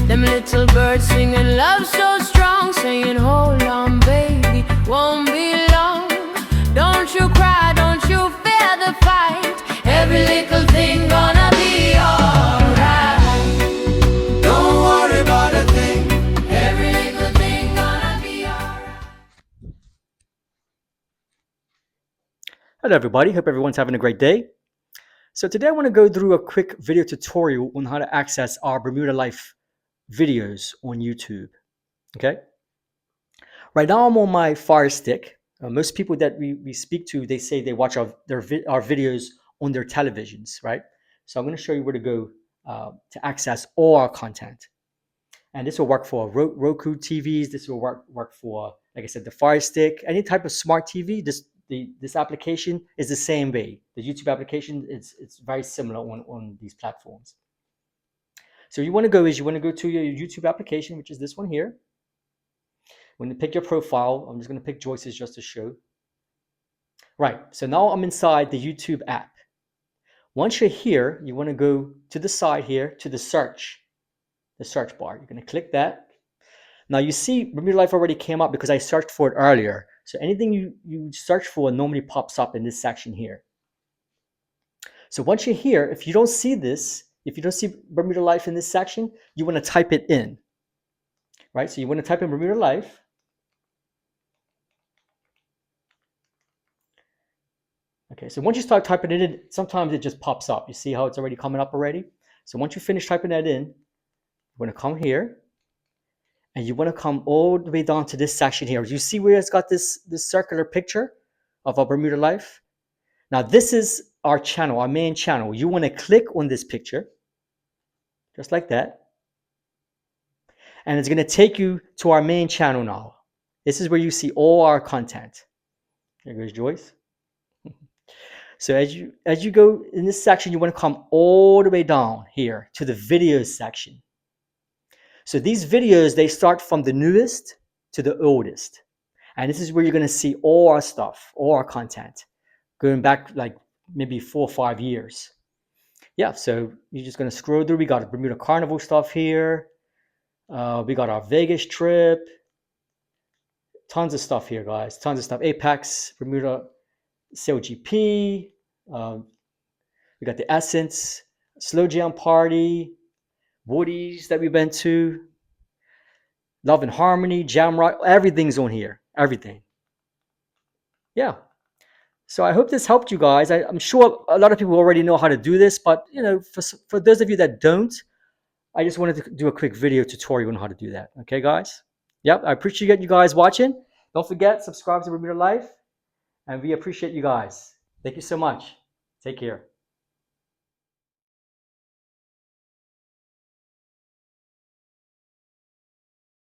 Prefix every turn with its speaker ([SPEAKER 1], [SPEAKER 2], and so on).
[SPEAKER 1] Them little birds singing love so strong, saying hold on baby, won't be long. Don't you cry, don't you fear the fight, every little thing gonna be alright.
[SPEAKER 2] Don't worry about a thing.
[SPEAKER 1] Every little thing gonna be alright.
[SPEAKER 3] Hello everybody, hope everyone's having a great day. So today I want to go through a quick video tutorial on how to access our Bermuda Life videos on YouTube. Okay. Right now I'm on my Fire Stick. Most people that we speak to, they say they watch our videos on their televisions, right? So I'm going to show you where to go to access all our content. And this will work for Roku TVs. This will work for, like I said, the Fire Stick, any type of smart TV. This application is the same way. The YouTube application it's very similar on these platforms. So you want to go to your YouTube application, which is this one here. When you pick your profile, I'm just going to pick Joyce's just to show. Right. So now I'm inside the YouTube app. Once you're here, you want to go to the side here to the search bar. You're going to click that. Now you see Bermuda Life already came up because I searched for it earlier. So anything you search for normally pops up in this section here. So once you're here, if you don't see this, if you don't see Bermuda Life in this section, you want to type it in. Right? So you want to type in Bermuda Life. Okay, so once you start typing it in, sometimes it just pops up. You see how it's already coming up already? So once you finish typing that in, you want to come here. And you want to come all the way down to this section here. You see where it's got this circular picture of our Bermuda Life? Now this is our channel, our main channel. You want to click on this picture, just like that. And it's going to take you to our main channel now. This is where you see all our content. There goes Joyce. So as you go in this section, you want to come all the way down here to the videos section. So these videos, they start from the newest to the oldest. And this is where you're going to see all our stuff, all our content, going back like maybe 4 or 5 years. Yeah, so you're just going to scroll through. We got Bermuda Carnival stuff here. We got our Vegas trip. Tons of stuff here, guys. Tons of stuff. Apex, Bermuda CLGP. We got the Essence, Slow Jam Party, Woody's that we've been to, Love and Harmony, Jamrock, everything's on here. Everything. Yeah. So I hope this helped you guys. I'm sure a lot of people already know how to do this, but you know, for those of you that don't, I just wanted to do a quick video tutorial on how to do that. Okay, guys? Yep, I appreciate you guys watching. Don't forget, subscribe to Bermuda Life, and we appreciate you guys. Thank you so much. Take care.